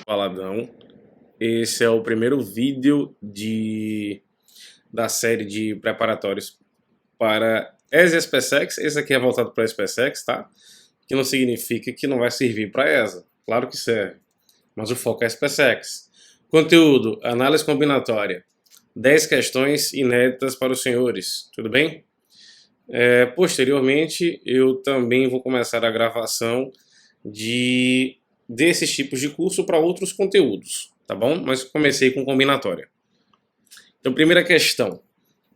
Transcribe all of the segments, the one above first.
Paladão. Esse é o primeiro vídeo da série de preparatórios para ESA e SpaceX. Esse aqui é voltado para a SpaceX, tá? Que não significa que não vai servir para ESA. Claro que serve, mas o foco é SpaceX. Conteúdo, análise combinatória. 10 questões inéditas para os senhores, tudo bem? Posteriormente, eu também vou começar a gravação desses tipos de curso para outros conteúdos, tá bom? Mas comecei com combinatória. Então, primeira questão.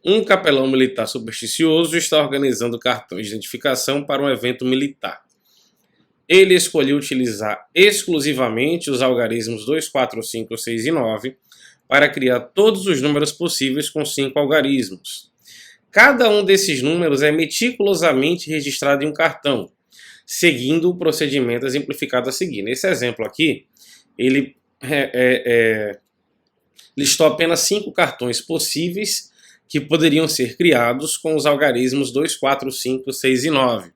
Um capelão militar supersticioso está organizando cartões de identificação para um evento militar. Ele escolheu utilizar exclusivamente os algarismos 2, 4, 5, 6 e 9 para criar todos os números possíveis com 5 algarismos. Cada um desses números é meticulosamente registrado em um cartão, seguindo o procedimento exemplificado a seguir. Nesse exemplo aqui, ele listou apenas 5 cartões possíveis que poderiam ser criados com os algarismos 2, 4, 5, 6 e 9.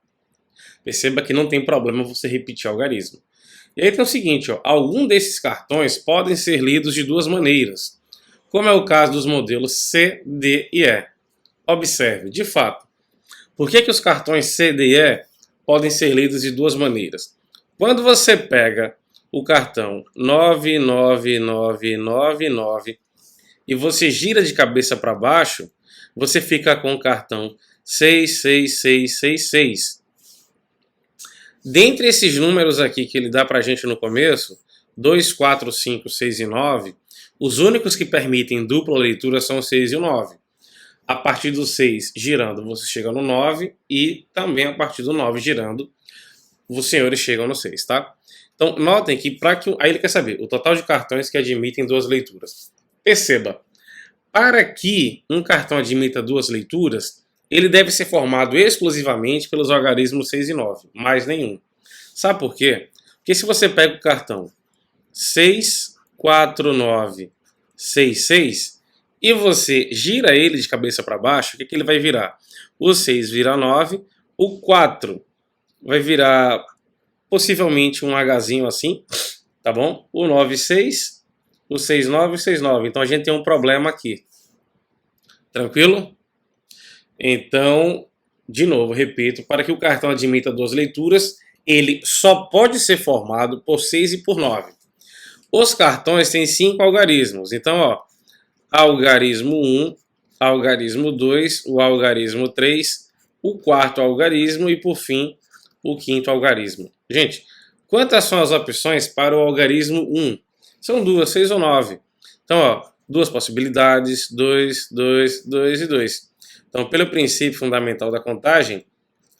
Perceba que não tem problema você repetir o algarismo. E aí tem o seguinte, algum desses cartões podem ser lidos de duas maneiras, como é o caso dos modelos C, D e E. Observe, de fato, por que os cartões C, D e E podem ser lidos de duas maneiras? Quando você pega o cartão 99999 e você gira de cabeça para baixo, você fica com o cartão 66666. Dentre esses números aqui que ele dá para a gente no começo, 2, 4, 5, 6 e 9, os únicos que permitem dupla leitura são o 6 e o 9. A partir do 6 girando, você chega no 9 e também a partir do 9 girando, os senhores chegam no 6, tá? Então, notem que aí ele quer saber o total de cartões que admitem duas leituras. Perceba, para que um cartão admita duas leituras, ele deve ser formado exclusivamente pelos algarismos 6 e 9, mais nenhum. Sabe por quê? Porque se você pega o cartão 64966 e você gira ele de cabeça para baixo, o que ele vai virar? O 6 vira 9, o 4 vai virar possivelmente um Hzinho assim, tá bom? O 9, 6, o 6, 9 e o 6, 9. Então a gente tem um problema aqui. Tranquilo? Então, de novo, repito, para que o cartão admita duas leituras, ele só pode ser formado por 6 e por 9. Os cartões têm 5 algarismos. Então, algarismo 1, algarismo 2, o algarismo 3, o quarto algarismo e, por fim, o quinto algarismo. Gente, quantas são as opções para o algarismo 1? São 2, 6 ou 9. Então, duas possibilidades, 2, 2, 2 e 2. Então, pelo princípio fundamental da contagem,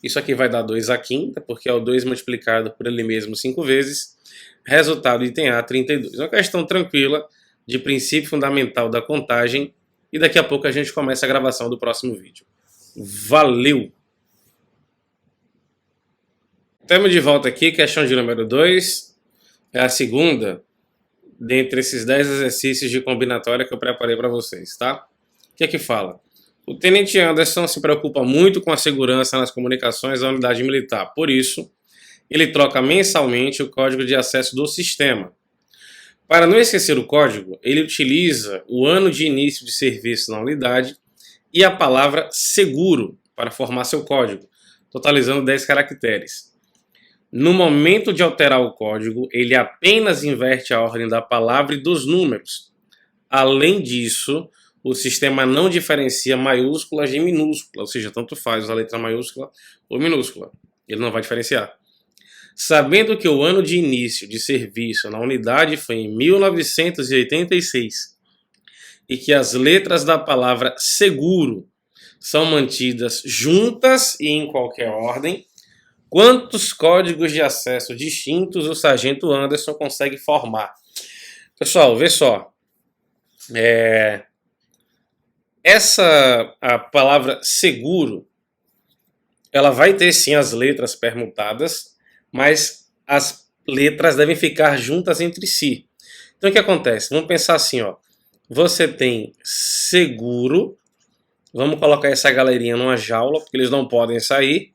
isso aqui vai dar 2 à quinta, porque é o 2 multiplicado por ele mesmo 5 vezes. Resultado, item A, 32. Uma questão tranquila de princípio fundamental da contagem. E daqui a pouco a gente começa a gravação do próximo vídeo. Valeu! Estamos de volta aqui, questão de número 2. É a segunda dentre esses 10 exercícios de combinatória que eu preparei para vocês, tá? O que é que fala? O tenente Anderson se preocupa muito com a segurança nas comunicações da unidade militar. Por isso, ele troca mensalmente o código de acesso do sistema. Para não esquecer o código, ele utiliza o ano de início de serviço na unidade e a palavra seguro para formar seu código, totalizando 10 caracteres. No momento de alterar o código, ele apenas inverte a ordem da palavra e dos números. Além disso, o sistema não diferencia maiúsculas de minúsculas, ou seja, tanto faz a letra maiúscula ou minúscula. Ele não vai diferenciar. Sabendo que o ano de início de serviço na unidade foi em 1986 e que as letras da palavra seguro são mantidas juntas e em qualquer ordem, quantos códigos de acesso distintos o sargento Anderson consegue formar? Pessoal, vê só. A palavra seguro, ela vai ter sim as letras permutadas, mas as letras devem ficar juntas entre si. Então o que acontece? Vamos pensar assim, você tem seguro, vamos colocar essa galerinha numa jaula, porque eles não podem sair,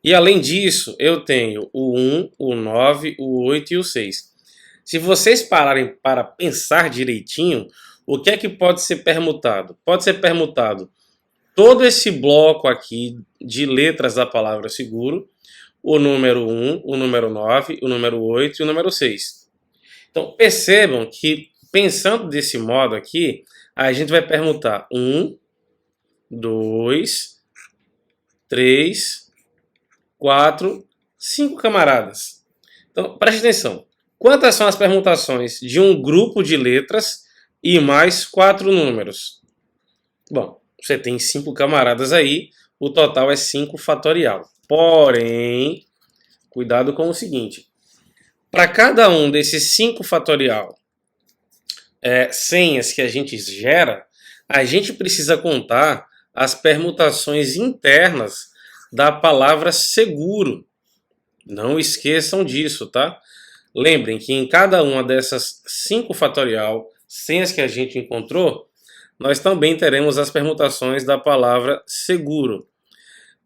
e além disso eu tenho o 1, o 9, o 8 e o 6. Se vocês pararem para pensar direitinho, o que é que pode ser permutado? Pode ser permutado todo esse bloco aqui de letras da palavra seguro, o número 1, o número 9, o número 8 e o número 6. Então, percebam que, pensando desse modo aqui, a gente vai permutar 1, 2, 3, 4, 5 camaradas. Então, preste atenção. Quantas são as permutações de um grupo de letras e mais 4 números? Bom, você tem 5 camaradas aí, o total é 5 fatorial. Porém, cuidado com o seguinte. Para cada um desses 5 fatorial senhas que a gente gera, a gente precisa contar as permutações internas da palavra seguro. Não esqueçam disso, tá? Lembrem que em cada uma dessas 5 fatorial senhas que a gente encontrou, nós também teremos as permutações da palavra seguro.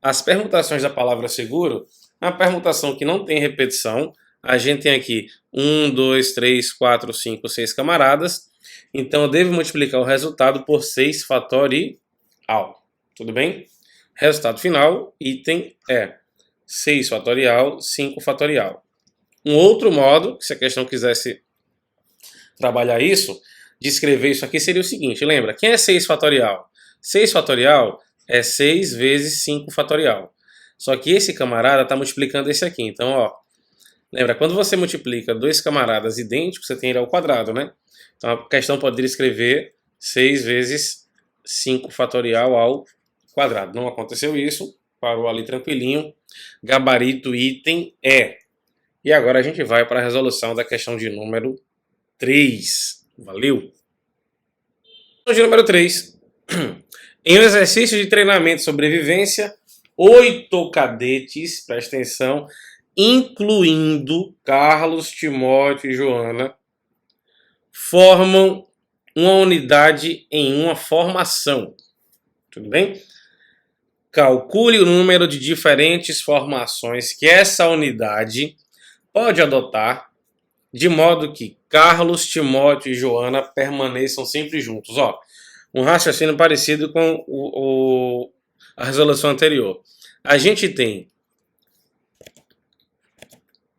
As permutações da palavra seguro, a permutação que não tem repetição, a gente tem aqui 1, 2, 3, 4, 5, 6 camaradas. Então eu devo multiplicar o resultado por 6 fatorial. Tudo bem? Resultado final, item 6 fatorial, 5 fatorial. Um outro modo, se a questão quisesse trabalhar isso, de escrever isso aqui seria o seguinte, lembra, quem é 6 fatorial? 6 fatorial é 6 vezes 5 fatorial. Só que esse camarada está multiplicando esse aqui. Então, ó, lembra, quando você multiplica dois camaradas idênticos, você tem ele ao quadrado, né? Então a questão poderia escrever 6 vezes 5 fatorial ao quadrado. Não aconteceu isso, parou ali tranquilinho. Gabarito item E agora a gente vai para a resolução da questão de número 3. Valeu? Questão de número 3. Em um exercício de treinamento de sobrevivência, 8 cadetes, presta atenção, incluindo Carlos, Timóteo e Joana, formam uma unidade em uma formação. Tudo bem? Calcule o número de diferentes formações que essa unidade pode adotar, de modo que Carlos, Timóteo e Joana permaneçam sempre juntos. Ó, um raciocínio parecido com a resolução anterior. A gente tem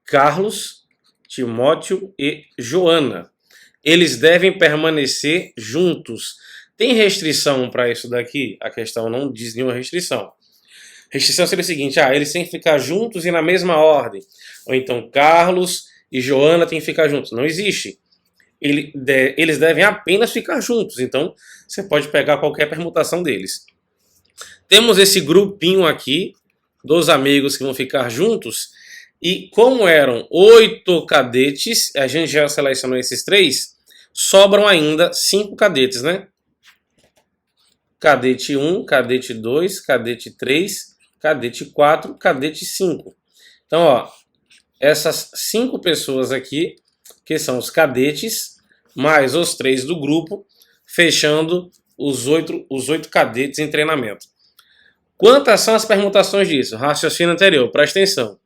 Carlos, Timóteo e Joana. Eles devem permanecer juntos. Tem restrição para isso daqui? A questão não diz nenhuma restrição. Restrição seria o seguinte, eles têm que ficar juntos e na mesma ordem. Ou então Carlos e Joana têm que ficar juntos. Não existe. Eles devem apenas ficar juntos. Então, você pode pegar qualquer permutação deles. Temos esse grupinho aqui, dos amigos que vão ficar juntos. E como eram 8 cadetes, a gente já selecionou esses 3, sobram ainda 5 cadetes, né? Cadete 1, cadete 2, cadete 3, cadete 4, cadete 5. Então, ó, essas 5 pessoas aqui, que são os cadetes, mais os 3 do grupo, fechando os 8 cadetes em treinamento. Quantas são as permutações disso? Raciocínio anterior, presta atenção.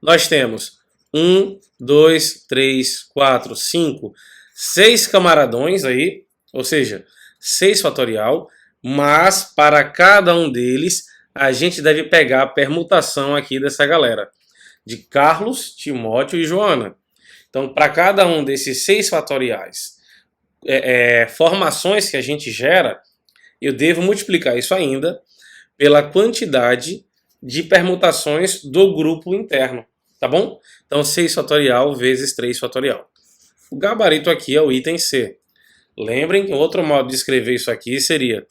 Nós temos 1, 2, 3, 4, 5, 6 camaradões aí, ou seja, 6 fatorial, mas para cada um deles a gente deve pegar a permutação aqui dessa galera, de Carlos, Timóteo e Joana. Então, para cada um desses 6 fatoriais, formações que a gente gera, eu devo multiplicar isso ainda pela quantidade de permutações do grupo interno, tá bom? Então, 6 fatorial vezes 3 fatorial. O gabarito aqui é o item C. Lembrem que outro modo de escrever isso aqui seria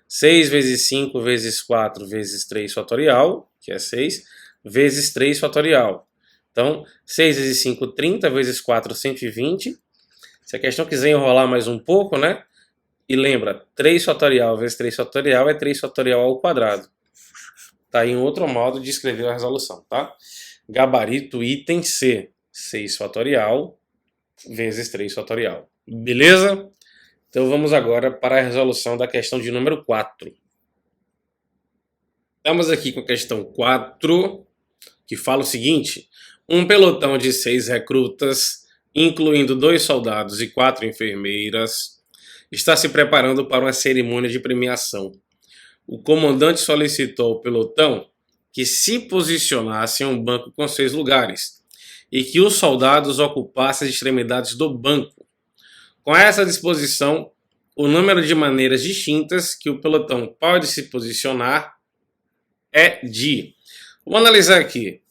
6 vezes 5 vezes 4 vezes 3 fatorial, que é 6, vezes 3 fatorial. Então, 6 vezes 5, 30, vezes 4, 120. Se a questão quiser enrolar mais um pouco, né? E lembra, 3 fatorial vezes 3 fatorial é 3 fatorial ao quadrado. Tá aí um outro modo de escrever a resolução, tá? Gabarito item C, 6 fatorial vezes 3 fatorial. Beleza? Então vamos agora para a resolução da questão de número 4. Estamos aqui com a questão 4, que fala o seguinte: um pelotão de 6 recrutas incluindo 2 soldados e 4 enfermeiras, está se preparando para uma cerimônia de premiação. O comandante solicitou ao pelotão que se posicionasse em um banco com 6 lugares e que os soldados ocupassem as extremidades do banco. Com essa disposição, o número de maneiras distintas que o pelotão pode se posicionar é de... Vamos analisar aqui.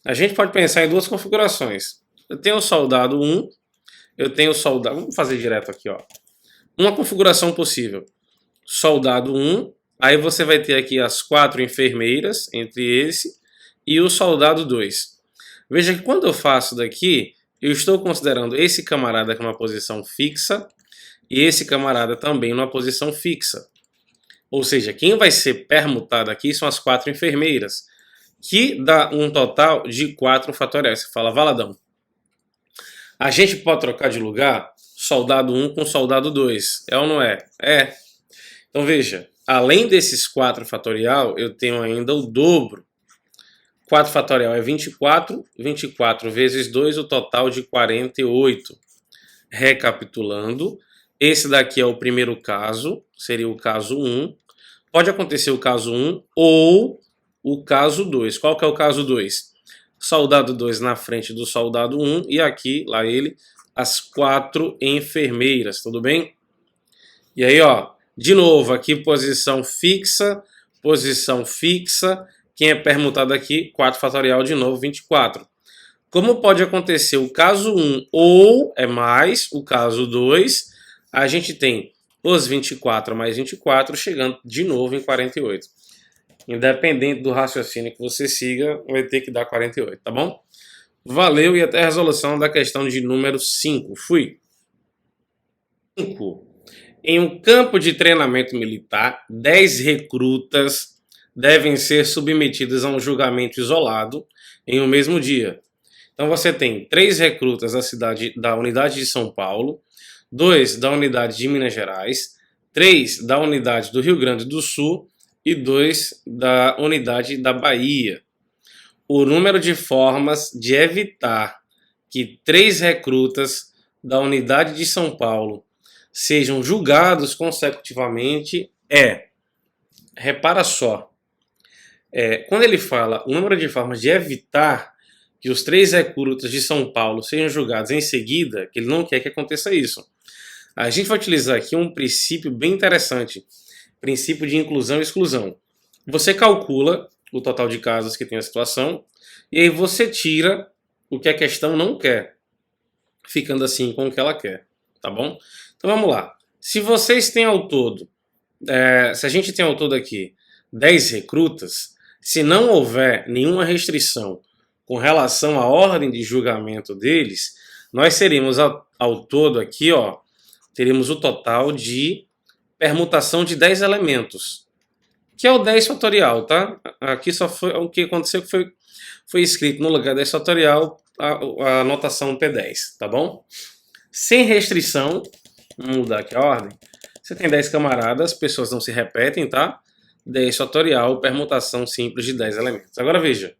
A gente pode pensar em duas configurações. Eu tenho o soldado 1, eu tenho o soldado... Vamos fazer direto aqui, ó. Uma configuração possível. Soldado 1, aí você vai ter aqui as 4 enfermeiras, entre esse, e o soldado 2. Veja que quando eu faço daqui, eu estou considerando esse camarada como uma posição fixa, e esse camarada também numa posição fixa. Ou seja, quem vai ser permutado aqui são as 4 enfermeiras, que dá um total de 4 fatoriais. Você fala, Valadão, a gente pode trocar de lugar soldado 1 com soldado 2, é ou não é? É. Então veja, além desses 4 fatorial, eu tenho ainda o dobro. 4 fatorial é 24, 24 vezes 2, o total de 48. Recapitulando, esse daqui é o primeiro caso, seria o caso 1. Pode acontecer o caso 1 ou o caso 2. Qual que é o caso 2? Soldado 2 na frente do soldado 1 e aqui, lá ele, as 4 enfermeiras, tudo bem? E aí, ó, de novo, aqui posição fixa, quem é permutado aqui, 4 fatorial de novo, 24. Como pode acontecer o caso 1 ou é mais o caso 2, a gente tem os 24 mais 24 chegando de novo em 48. Independente do raciocínio que você siga, vai ter que dar 48, tá bom? Valeu e até a resolução da questão de número 5. Fui. 5. Em um campo de treinamento militar, 10 recrutas devem ser submetidos a um julgamento isolado em um mesmo dia. Então você tem 3 recrutas da unidade de São Paulo, 2 da unidade de Minas Gerais, 3 da unidade do Rio Grande do Sul e 2 da unidade da Bahia. O número de formas de evitar que 3 recrutas da unidade de São Paulo sejam julgados consecutivamente é... Repara só, quando ele fala o número de formas de evitar que os 3 recrutas de São Paulo sejam julgados em seguida, que ele não quer que aconteça isso. A gente vai utilizar aqui um princípio bem interessante, princípio de inclusão e exclusão. Você calcula o total de casos que tem a situação, e aí você tira o que a questão não quer, ficando assim com o que ela quer, tá bom? Então vamos lá. Se vocês têm ao todo, se a gente tem ao todo aqui 10 recrutas, se não houver nenhuma restrição com relação à ordem de julgamento deles, nós seríamos ao todo aqui, ó, teríamos o total de permutação de 10 elementos, que é o 10 fatorial, tá? Aqui só foi o que aconteceu que foi escrito no lugar 10 fatorial a anotação P10, tá bom? Sem restrição, vamos mudar aqui a ordem. Você tem 10 camaradas, pessoas não se repetem, tá? 10 fatorial, permutação simples de 10 elementos. Agora veja,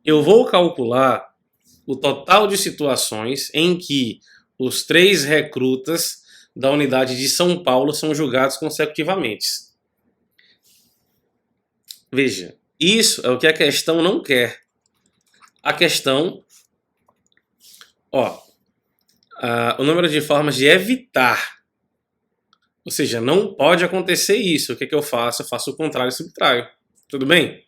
eu vou calcular o total de situações em que os 3 recrutas da unidade de São Paulo são julgados consecutivamente. Veja, isso é o que a questão não quer. A questão, ó, o número de formas de evitar. Ou seja, não pode acontecer isso. O que eu faço? Eu faço o contrário e subtraio. Tudo bem?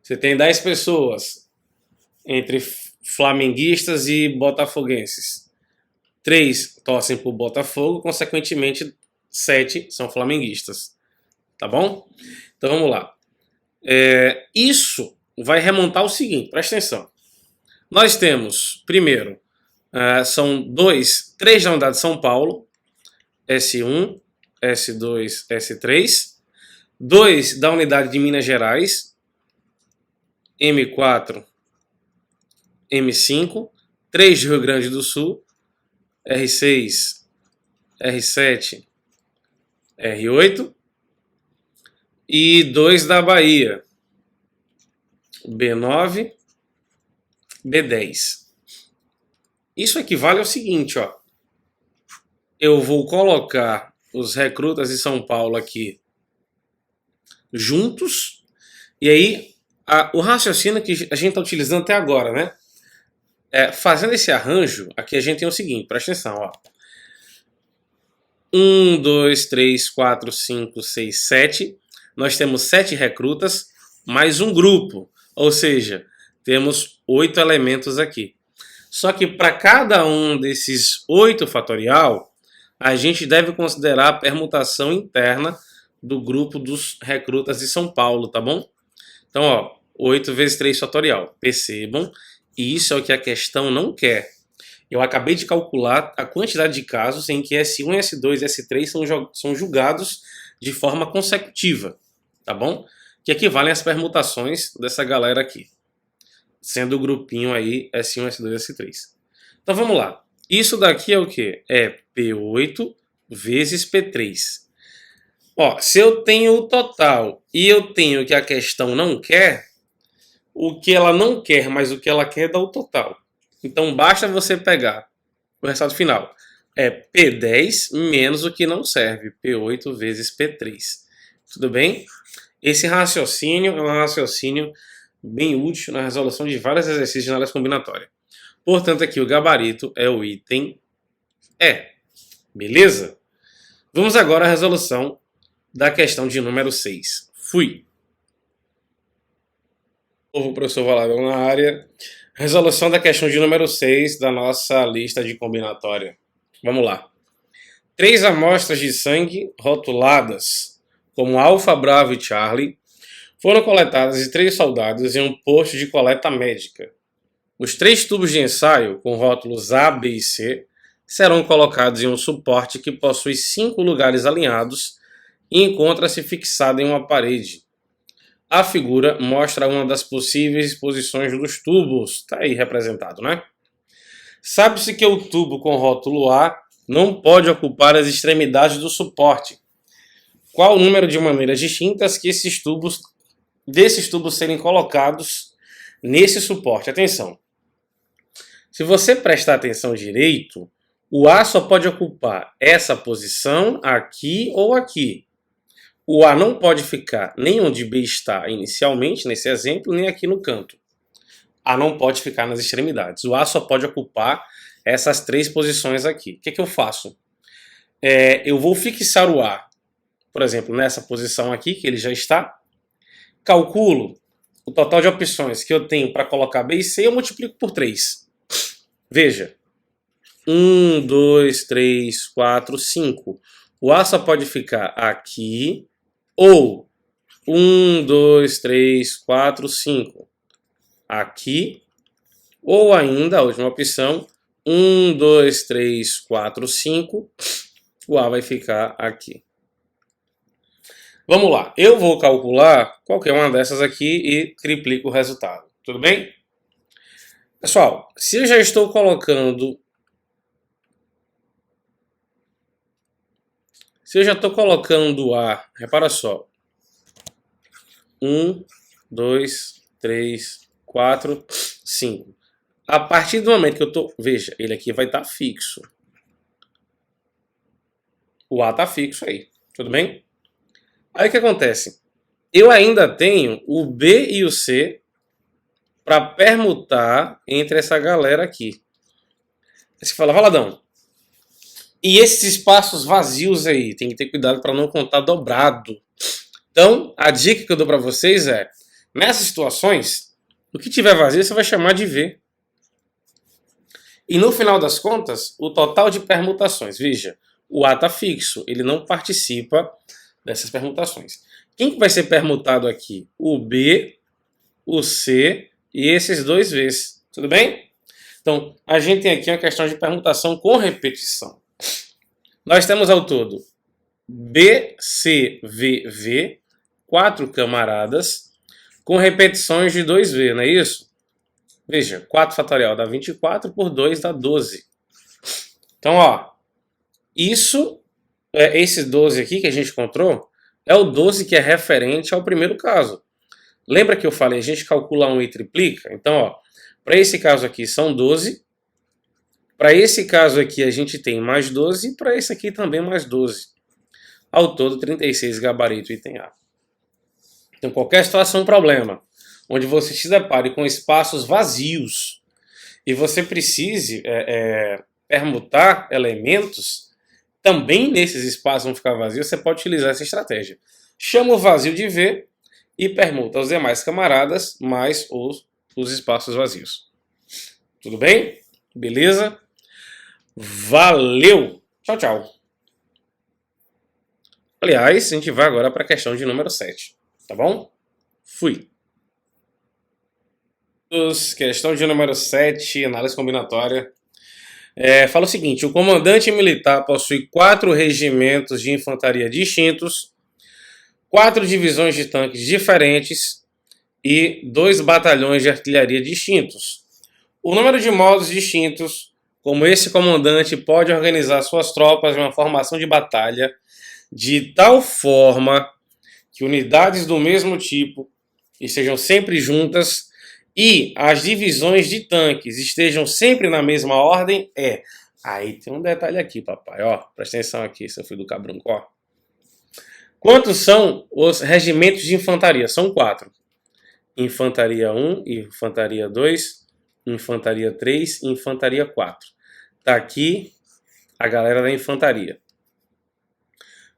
Você tem 10 pessoas entre flamenguistas e botafoguenses. 3 torcem por Botafogo, consequentemente 7 são flamenguistas. Tá bom? Então vamos lá. Isso vai remontar o seguinte, presta atenção. Nós temos, primeiro, são 3 da unidade de São Paulo, S1, S2, S3, 2 da unidade de Minas Gerais, M4, M5, 3 de Rio Grande do Sul, R6, R7, R8 e 2 da Bahia, B9, B10. Isso equivale ao seguinte, ó. Eu vou colocar os recrutas de São Paulo aqui juntos, e aí o raciocínio que a gente está utilizando até agora, né? Fazendo esse arranjo, aqui a gente tem o seguinte, presta atenção, ó. 1, 2, 3, 4, 5, 6, 7. Nós temos 7 recrutas, mais um grupo. Ou seja, temos 8 elementos aqui. Só que para cada um desses 8 fatorial, a gente deve considerar a permutação interna do grupo dos recrutas de São Paulo, tá bom? Então, ó, 8 vezes 3 fatorial. Percebam, isso é o que a questão não quer. Eu acabei de calcular a quantidade de casos em que S1, S2 e S3 são julgados de forma consecutiva, tá bom? Que equivalem às permutações dessa galera aqui, sendo o grupinho aí S1, S2 e S3. Então vamos lá. Isso daqui é o quê? É P8 vezes P3. Ó, se eu tenho o total e eu tenho o que a questão não quer, o que ela não quer, mas o que ela quer dá o total. Então basta você pegar o resultado final. É P10 menos o que não serve, P8 vezes P3. Tudo bem? Esse raciocínio é um raciocínio bem útil na resolução de vários exercícios de análise combinatória. Portanto, aqui o gabarito é o item E. Beleza? Vamos agora à resolução da questão de número 6. Fui. Novo professor Valadão na área. Resolução da questão de número 6 da nossa lista de combinatória. Vamos lá. 3 amostras de sangue rotuladas como Alfa, Bravo e Charlie foram coletadas de 3 soldados em um posto de coleta médica. Os 3 tubos de ensaio com rótulos A, B e C serão colocados em um suporte que possui 5 lugares alinhados e encontra-se fixado em uma parede. A figura mostra uma das possíveis posições dos tubos. Está aí representado, né? Sabe-se que o tubo com rótulo A não pode ocupar as extremidades do suporte. Qual o número de maneiras distintas que desses tubos serem colocados nesse suporte? Atenção. Se você prestar atenção direito, o A só pode ocupar essa posição aqui ou aqui. O A não pode ficar nem onde B está inicialmente, nesse exemplo, nem aqui no canto. A não pode ficar nas extremidades. O A só pode ocupar essas 3 posições aqui. O que eu faço? Eu vou fixar o A, por exemplo, nessa posição aqui, que ele já está. Calculo o total de opções que eu tenho para colocar B e C e eu multiplico por 3. Veja. 1, 2, 3, 4, 5. O A só pode ficar aqui. Ou 1, 2, 3, 4, 5 aqui, ou ainda a última opção, 1, 2, 3, 4, 5, o A vai ficar aqui. Vamos lá, eu vou calcular qualquer uma dessas aqui e triplico o resultado, tudo bem? Pessoal, se eu já estou colocando... A, repara só. 1, 2, 3, 4, 5. A partir do momento que eu estou... Veja, ele aqui vai estar fixo. O A está fixo aí, tudo bem? Aí o que acontece? Eu ainda tenho o B e o C para permutar entre essa galera aqui. Aí você fala, Valadão, e esses espaços vazios aí, tem que ter cuidado para não contar dobrado. Então, a dica que eu dou para vocês é, nessas situações, o que tiver vazio você vai chamar de V. E no final das contas, o total de permutações, veja, o A está fixo, ele não participa dessas permutações. Quem que vai ser permutado aqui? O B, o C e esses 2 Vs, tudo bem? Então, a gente tem aqui uma questão de permutação com repetição. Nós temos ao todo BCVV, 4 camaradas, com repetições de 2V, não é isso? Veja, 4 fatorial dá 24, por 2 dá 12. Então, ó, esse 12 aqui que a gente encontrou, é o 12 que é referente ao primeiro caso. Lembra que eu falei, a gente calcula 1 e triplica? Então, ó, para esse caso aqui são 12, Para esse caso aqui a gente tem mais 12 e para esse aqui também mais 12. Ao todo 36 gabarito item A. Então qualquer situação, problema, onde você se depare com espaços vazios e você precise permutar elementos, também nesses espaços vão ficar vazios, você pode utilizar essa estratégia. Chama o vazio de V e permuta os demais camaradas mais os espaços vazios. Tudo bem? Beleza? Valeu! Tchau, tchau. Aliás, a gente vai agora para a questão de número 7. Tá bom? Fui. Questão de número 7, análise combinatória. Fala o seguinte: o comandante militar possui 4 regimentos de infantaria distintos, 4 divisões de tanques diferentes e 2 batalhões de artilharia distintos. O número de modos distintos, como esse comandante pode organizar suas tropas em uma formação de batalha de tal forma que unidades do mesmo tipo estejam sempre juntas e as divisões de tanques estejam sempre na mesma ordem, Aí tem um detalhe aqui, papai, ó. Presta atenção aqui, seu filho do cabrunco, ó. Quantos são os regimentos de infantaria? São 4. Infantaria 1, Infantaria 2, Infantaria 3 e Infantaria 4. Tá aqui a galera da infantaria.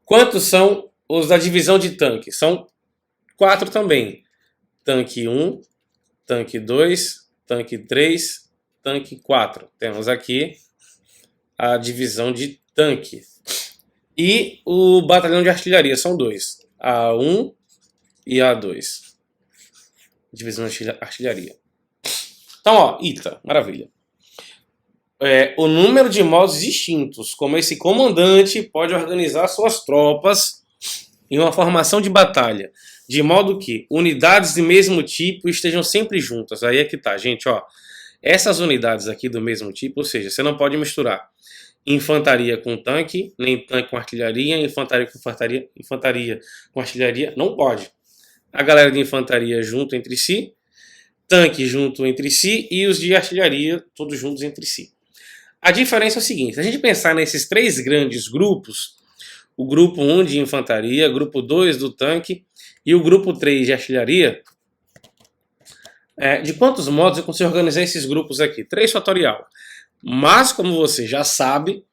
Quantos são os da divisão de tanque? São 4 também. Tanque 1, tanque 2, tanque 3, tanque 4. Temos aqui a divisão de tanque. E o batalhão de artilharia são 2. A1 e A2. Divisão de artilharia. Então, ó, ITA, maravilha. O número de modos distintos, como esse comandante pode organizar suas tropas em uma formação de batalha, de modo que unidades do mesmo tipo estejam sempre juntas. Aí é que tá, gente, ó. Essas unidades aqui do mesmo tipo, ou seja, você não pode misturar infantaria com tanque, nem tanque com artilharia, infantaria com artilharia, não pode. A galera de infantaria junto entre si, tanque junto entre si e os de artilharia todos juntos entre si. A diferença é o seguinte: se a gente pensar nesses 3 grandes grupos, o grupo 1 de infantaria, grupo 2 do tanque e o grupo 3 de artilharia, de quantos modos eu consigo organizar esses grupos aqui? 3 fatorial. Mas, como você já sabe,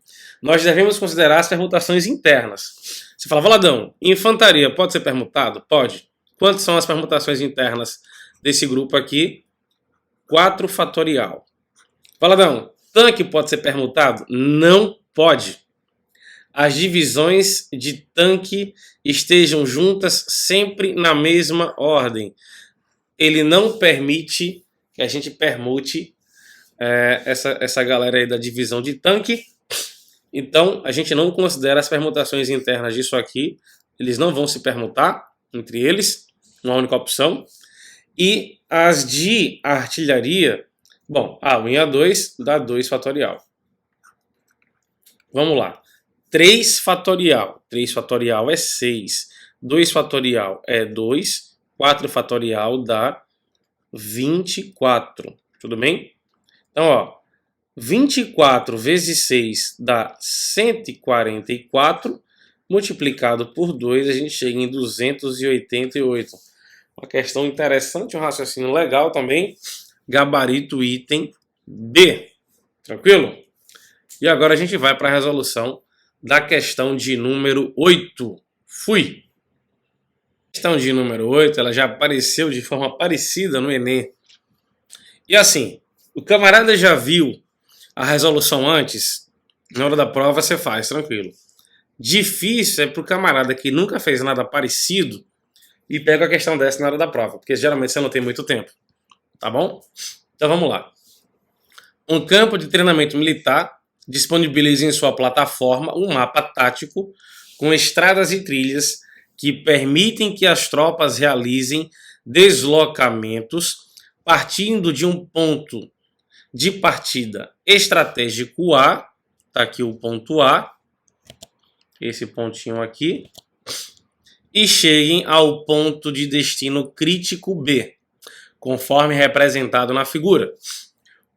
nós devemos considerar as permutações internas. Você fala, Valadão, infantaria pode ser permutado? Pode. Quantas são as permutações internas desse grupo aqui? 4 fatorial. Valadão, tanque pode ser permutado? Não pode. As divisões de tanque estejam juntas sempre na mesma ordem. Ele não permite que a gente permute essa galera aí da divisão de tanque. Então, a gente não considera as permutações internas disso aqui. Eles não vão se permutar entre eles, uma única opção. E as de artilharia, bom, A1 e A2 dá 2 fatorial. Vamos lá. 3 fatorial. 3 fatorial é 6. 2 fatorial é 2. 4 fatorial dá 24. Tudo bem? Então, ó, 24 vezes 6 dá 144. Multiplicado por 2, a gente chega em 288. Uma questão interessante, um raciocínio legal também. Gabarito item B. Tranquilo? E agora a gente vai para a resolução da questão de número 8. Fui! A questão de número 8, ela já apareceu de forma parecida no Enem. E assim, o camarada já viu a resolução antes, na hora da prova você faz, tranquilo. Difícil é para o camarada que nunca fez nada parecido e pega a questão dessa na hora da prova, porque geralmente você não tem muito tempo. Tá bom? Então vamos lá. Um campo de treinamento militar disponibiliza em sua plataforma um mapa tático com estradas e trilhas que permitem que as tropas realizem deslocamentos partindo de um ponto de partida estratégico A, tá aqui o ponto A, esse pontinho aqui, e cheguem ao ponto de destino crítico B, conforme representado na figura.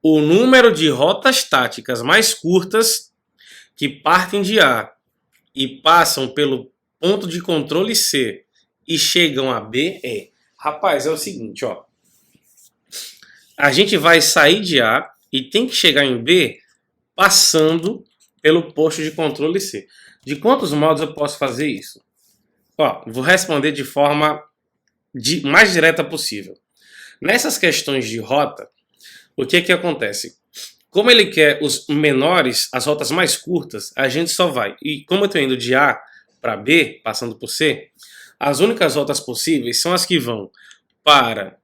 o número de rotas táticas mais curtas que partem de A e passam pelo ponto de controle C e chegam a B é... Rapaz, é o seguinte, ó. A gente vai sair de A e tem que chegar em B passando pelo posto de controle C. De quantos modos eu posso fazer isso? Ó, vou responder de forma mais direta possível. Nessas questões de rota, o que acontece? Como ele quer os menores, as rotas mais curtas, a gente só vai. E como eu estou indo de A para B, passando por C, as únicas rotas possíveis são as que vão para,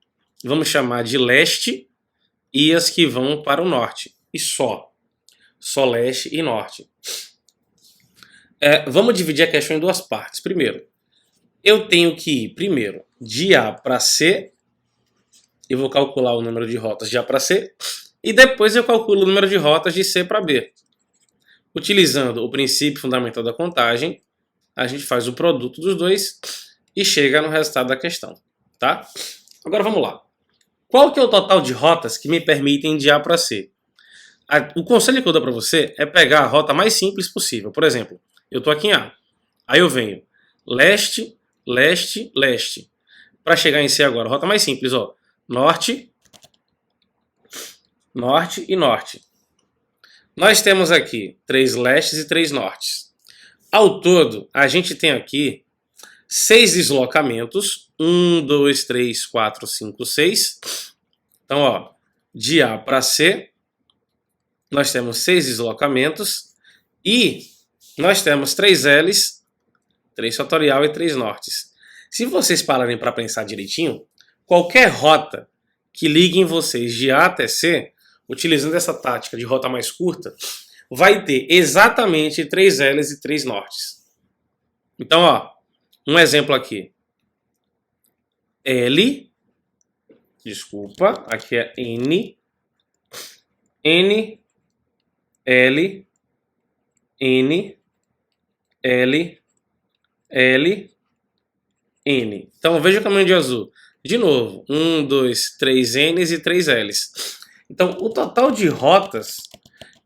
vamos chamar de leste, e as que vão para o norte. E só. Só leste e norte. Vamos dividir a questão em duas partes. Primeiro, eu tenho que ir primeiro de A para C. Eu vou calcular o número de rotas de A para C. E depois eu calculo o número de rotas de C para B. Utilizando o princípio fundamental da contagem, a gente faz o produto dos dois e chega no resultado da questão. Tá? Agora vamos lá. Qual que é o total de rotas que me permitem de A para C? O conselho que eu dou para você é pegar a rota mais simples possível. Por exemplo, eu estou aqui em A. Aí eu venho leste, leste, leste. Para chegar em C agora, rota mais simples, ó. Norte, norte e norte. Nós temos aqui 3 lestes e 3 nortes. Ao todo, a gente tem aqui 6 deslocamentos. 1, 2, 3, 4, 5, 6. Então, ó, de A para C, nós temos 6 deslocamentos e nós temos 3 L's, 3 fatorial e 3 nortes. Se vocês pararem para pensar direitinho, qualquer rota que ligue em vocês de A até C, utilizando essa tática de rota mais curta, vai ter exatamente 3 L's e 3 nortes. Então, ó, um exemplo aqui. L, desculpa, aqui é N, N, L, N, L, L, N. Então veja o caminho de azul. De novo, 1, 2, 3 N's e 3 L's. Então o total de rotas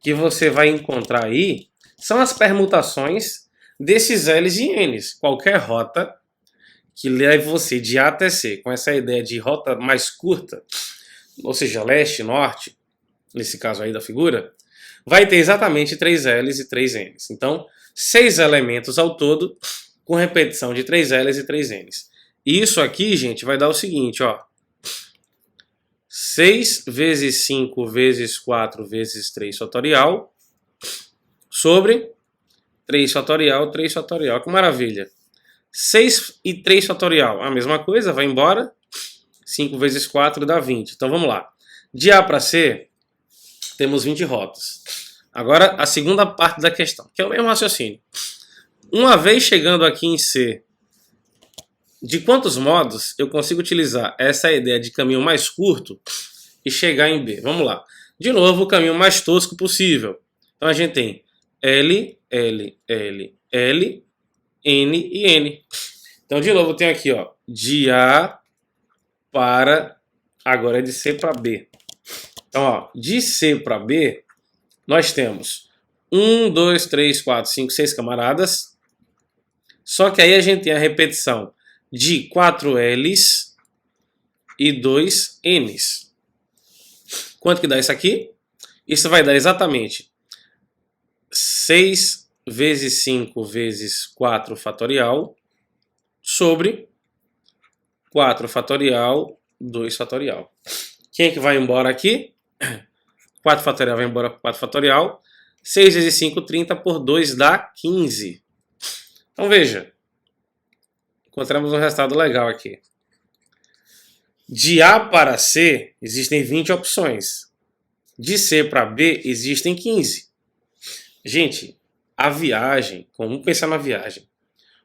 que você vai encontrar aí são as permutações desses L's e N's. Qualquer rota que leve você de A até C, com essa ideia de rota mais curta, ou seja, leste, norte, nesse caso aí da figura, vai ter exatamente 3 L's e 3 N's. Então, 6 elementos ao todo, com repetição de 3 L's e 3 N's. E isso aqui, gente, vai dar o seguinte, ó. 6 vezes 5 vezes 4 vezes 3 fatorial sobre 3 fatorial, 3 fatorial. Que maravilha! 6 e 3 fatorial, a mesma coisa, vai embora. 5 vezes 4 dá 20. Então vamos lá. De A para C, temos 20 rotas. Agora a segunda parte da questão, que é o mesmo raciocínio. Uma vez chegando aqui em C, de quantos modos eu consigo utilizar essa ideia de caminho mais curto e chegar em B? Vamos lá. De novo, o caminho mais tosco possível. Então a gente tem L, L, L, L, N e N. Então, de novo, eu tenho aqui, ó, de A para... Agora é de C para B. Então, ó, de C para B, nós temos 1, 2, 3, 4, 5, 6 camaradas. Só que aí a gente tem a repetição de 4 L's e 2 N's. Quanto que dá isso aqui? Isso vai dar exatamente 6 vezes 5 vezes 4 fatorial sobre 4 fatorial, 2 fatorial. Quem é que vai embora aqui? 4 fatorial vai embora com 4 fatorial. 6 vezes 5, 30 por 2 dá 15. Então veja, encontramos um resultado legal aqui. De A para C existem 20 opções. De C para B existem 15. Gente, a viagem, vamos pensar na viagem.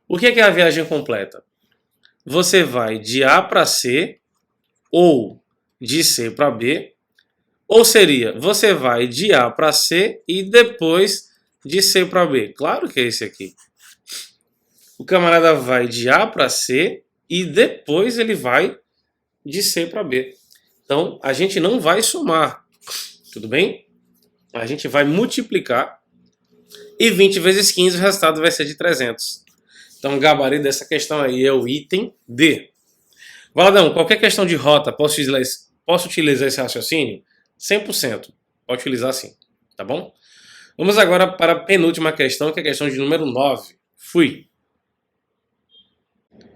O que é a viagem completa? Você vai de A para C ou de C para B, ou seria, você vai de A para C e depois de C para B. Claro que é esse aqui. O camarada vai de A para C e depois ele vai de C para B. Então, a gente não vai somar. Tudo bem? A gente vai multiplicar e 20 vezes 15 o resultado vai ser de 300. Então o gabarito dessa questão aí é o item D. Valadão, qualquer questão de rota, posso utilizar esse raciocínio? 100%. Pode utilizar sim, tá bom? Vamos agora para a penúltima questão, que é a questão de número 9. Fui.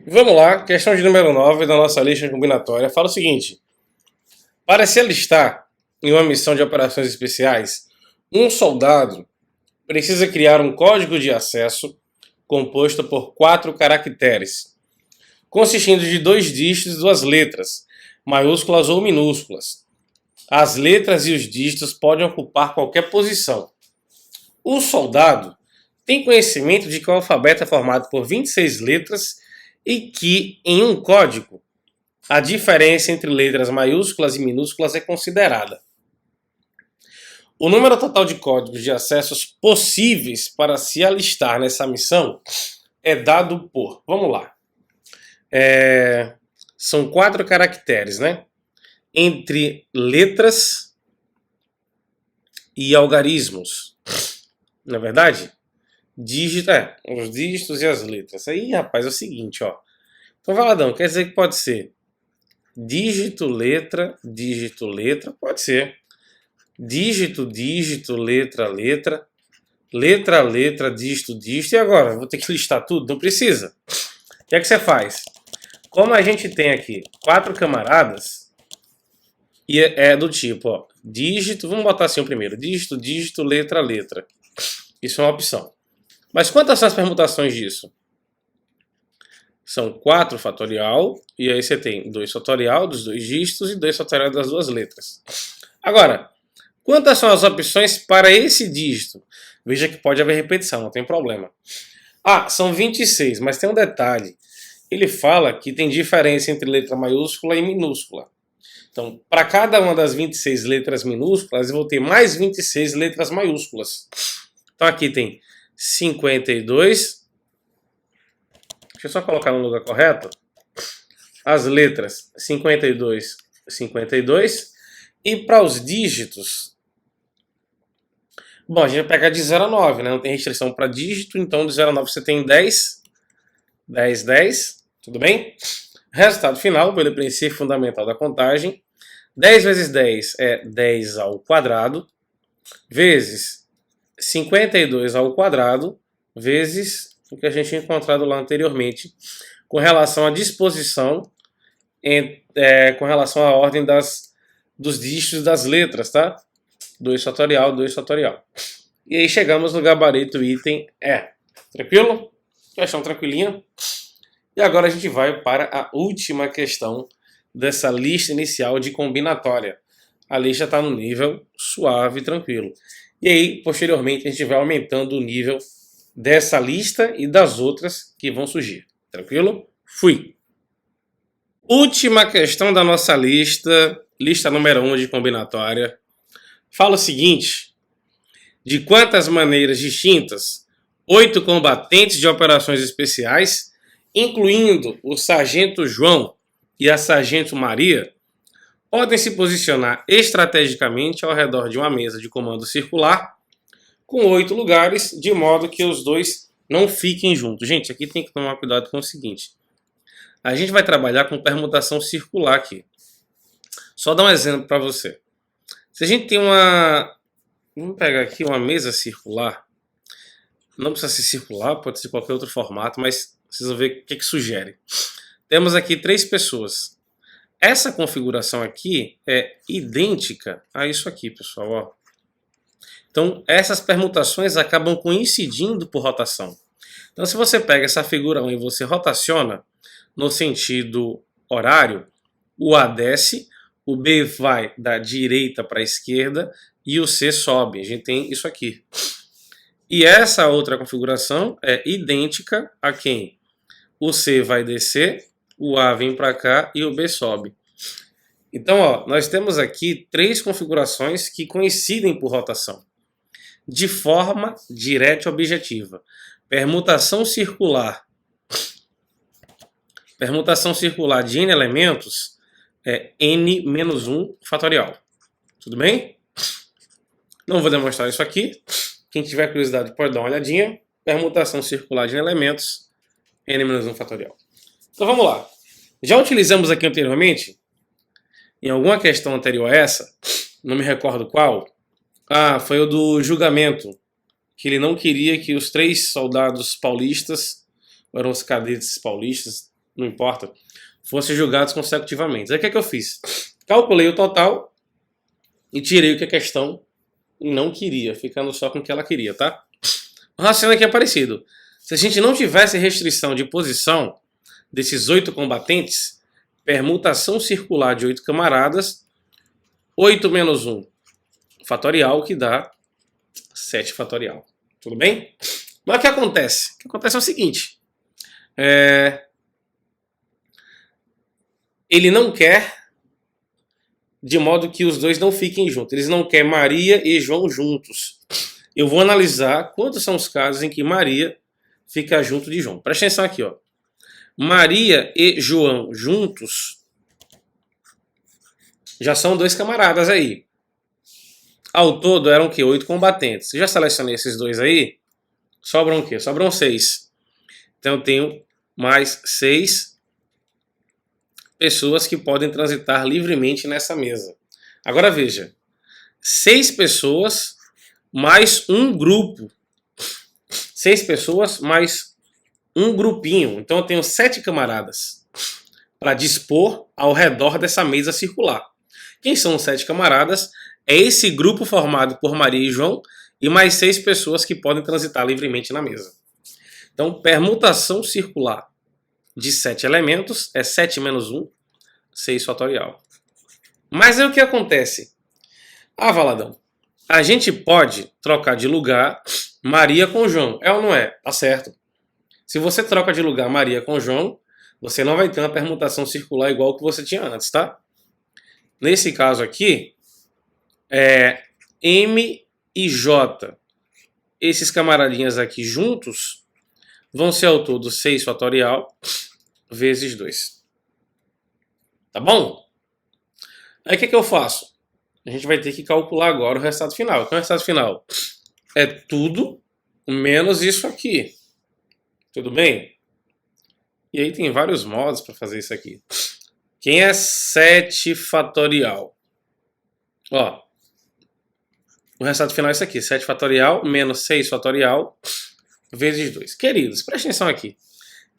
Vamos lá, questão de número 9 da nossa lista combinatória. Fala o seguinte. Para se alistar em uma missão de operações especiais, um soldado precisa criar um código de acesso composto por 4 caracteres, consistindo de 2 dígitos e 2 letras, maiúsculas ou minúsculas. As letras e os dígitos podem ocupar qualquer posição. O soldado tem conhecimento de que o alfabeto é formado por 26 letras e que, em um código, a diferença entre letras maiúsculas e minúsculas é considerada. O número total de códigos de acessos possíveis para se alistar nessa missão é dado por... Vamos lá. São 4 caracteres, né? Entre letras e algarismos. Não é verdade? Os dígitos e as letras. Aí, rapaz, é o seguinte, ó. Então, Valadão, quer dizer que pode ser dígito, letra, pode ser. Dígito, letra, letra, dígito. E agora? Vou ter que listar tudo? Não precisa. O que é que você faz? Como a gente tem aqui 4 camaradas, e é do tipo, ó, dígito, vamos botar assim o primeiro, dígito, letra. Isso é uma opção. Mas quantas são as permutações disso? São 4 fatorial, e aí você tem 2 fatorial dos 2 dígitos e 2 fatorial das 2 letras. Agora, quantas são as opções para esse dígito? Veja que pode haver repetição, não tem problema. São 26, mas tem um detalhe. Ele fala que tem diferença entre letra maiúscula e minúscula. Então, para cada uma das 26 letras minúsculas, eu vou ter mais 26 letras maiúsculas. Então aqui tem 52. Deixa eu só colocar no lugar correto. As letras 52. E para os dígitos... Bom, a gente vai pegar de 0 a 9, né? Não tem restrição para dígito, então de 0 a 9 você tem 10. 10. Tudo bem? Resultado final, pelo princípio fundamental da contagem. 10 vezes 10 é 10 ao quadrado, vezes 52 ao quadrado, vezes o que a gente tinha encontrado lá anteriormente, com relação à disposição, com relação à ordem dos dígitos das letras, tá? 2 fatorial. E aí chegamos no gabarito item E. Tranquilo? Questão tranquilinha. E agora a gente vai para a última questão dessa lista inicial de combinatória. A lista está no nível suave e tranquilo. E aí, posteriormente, a gente vai aumentando o nível dessa lista e das outras que vão surgir. Tranquilo? Fui! Última questão da nossa lista número 1 de combinatória. Fala o seguinte: de quantas maneiras distintas 8 combatentes de operações especiais, incluindo o Sargento João e a Sargento Maria, podem se posicionar estrategicamente ao redor de uma mesa de comando circular com 8 lugares, de modo que os dois não fiquem juntos. Gente, aqui tem que tomar cuidado com o seguinte. A gente vai trabalhar com permutação circular aqui. Só dar um exemplo para você. Se a gente tem vamos pegar aqui uma mesa circular. Não precisa ser circular, pode ser qualquer outro formato, mas vocês vão ver o que sugere. Temos aqui 3 pessoas. Essa configuração aqui é idêntica a isso aqui, pessoal. Ó. Então, essas permutações acabam coincidindo por rotação. Então, se você pega essa figura 1 e você rotaciona no sentido horário, o A desce, o B vai da direita para a esquerda e o C sobe. A gente tem isso aqui. E essa outra configuração é idêntica a quem? O C vai descer, o A vem para cá e o B sobe. Então, ó, nós temos aqui 3 configurações que coincidem por rotação, de forma direta e objetiva. Permutação circular de n elementos é n-1 fatorial. Tudo bem? Não vou demonstrar isso aqui. Quem tiver curiosidade pode dar uma olhadinha. Permutação circular de elementos, n-1 fatorial. Então vamos lá. Já utilizamos aqui anteriormente, em alguma questão anterior a essa, não me recordo qual. Foi o do julgamento, que ele não queria que os 3 soldados paulistas, ou eram os cadetes paulistas, não importa, fossem julgados consecutivamente. Aí o que é que eu fiz? Calculei o total e tirei o que a questão não queria, ficando só com o que ela queria, tá? O raciocínio aqui é parecido. Se a gente não tivesse restrição de posição desses 8 combatentes, permutação circular de 8 camaradas, 8 menos 1 fatorial, que dá 7 fatorial. Tudo bem? Mas o que acontece? O que acontece é o seguinte. Ele não quer de modo que os dois não fiquem juntos. Eles não querem Maria e João juntos. Eu vou analisar quantos são os casos em que Maria fica junto de João. Presta atenção aqui, ó. Maria e João juntos já são 2 camaradas aí. Ao todo eram o quê? 8 combatentes. Eu já selecionei esses 2 aí. Sobram o quê? Sobram 6. Então eu tenho mais 6 pessoas que podem transitar livremente nessa mesa. Agora veja. 6 pessoas mais um grupo. 6 pessoas mais um grupinho. Então eu tenho 7 camaradas para dispor ao redor dessa mesa circular. Quem são os 7 camaradas? É esse grupo formado por Maria e João e mais 6 pessoas que podem transitar livremente na mesa. Então, permutação circular de 7 elementos é 7 menos 1, 6 fatorial. Mas aí o que acontece? Valadão, a gente pode trocar de lugar Maria com João. É ou não é? Tá certo. Se você troca de lugar Maria com João, você não vai ter uma permutação circular igual que você tinha antes, tá? Nesse caso aqui, M e J, esses camaradinhas aqui juntos, vão ser ao todo 6 fatorial vezes 2. Tá bom? Aí o que eu faço? A gente vai ter que calcular agora o resultado final. Qual é o resultado final? É tudo menos isso aqui. Tudo bem? E aí tem vários modos para fazer isso aqui. Quem é 7 fatorial? Ó, o resultado final é isso aqui. 7 fatorial menos 6 fatorial vezes 2. Queridos, presta atenção aqui.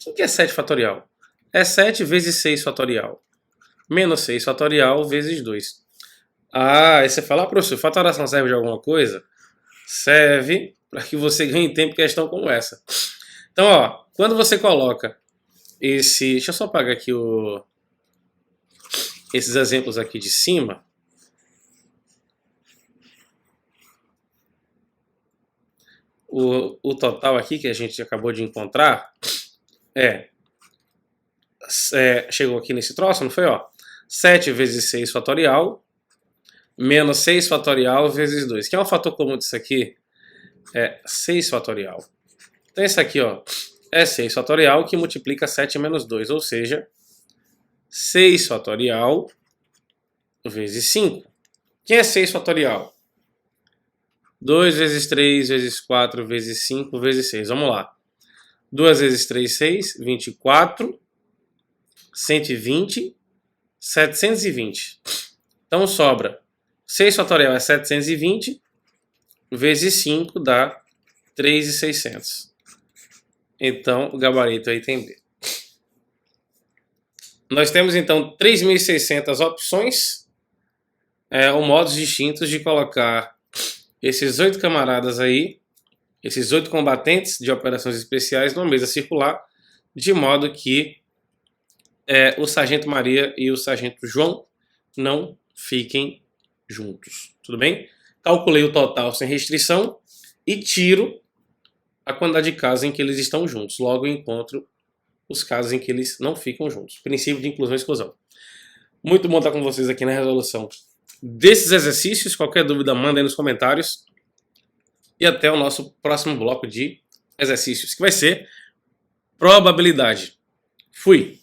O que é 7 fatorial? É 7 vezes 6 fatorial. Menos 6 fatorial vezes 2. Aí você fala, professor, fatoração serve de alguma coisa? Serve para que você ganhe tempo em questão como essa. Então, ó, quando você coloca esse... Deixa eu só apagar aqui esses exemplos aqui de cima. O total aqui que a gente acabou de encontrar chegou aqui nesse troço, não foi? Ó, 7 vezes 6 fatorial menos 6 fatorial vezes 2. Que é um fator comum disso aqui? É 6 fatorial. Então esse aqui, ó, é 6 fatorial que multiplica 7 menos 2, ou seja, 6 fatorial vezes 5. Quem é 6 fatorial? 2 vezes 3 vezes 4 vezes 5 vezes 6. Vamos lá. 2 vezes 3, 6. 24. 120. 720. Então sobra. 6 fatorial é 720. Vezes 5 dá 3.600. Então o gabarito aí tem B. Nós temos então 3.600 opções. Ou modos distintos de colocar esses 8 camaradas aí, esses 8 combatentes de operações especiais numa mesa circular, de modo que o Sargento Maria e o Sargento João não fiquem juntos. Tudo bem? Calculei o total sem restrição e tiro a quantidade de casos em que eles estão juntos. Logo eu encontro os casos em que eles não ficam juntos. Princípio de inclusão e exclusão. Muito bom estar com vocês aqui na resolução desses exercícios. Qualquer dúvida, manda aí nos comentários. E até o nosso próximo bloco de exercícios, que vai ser probabilidade. Fui!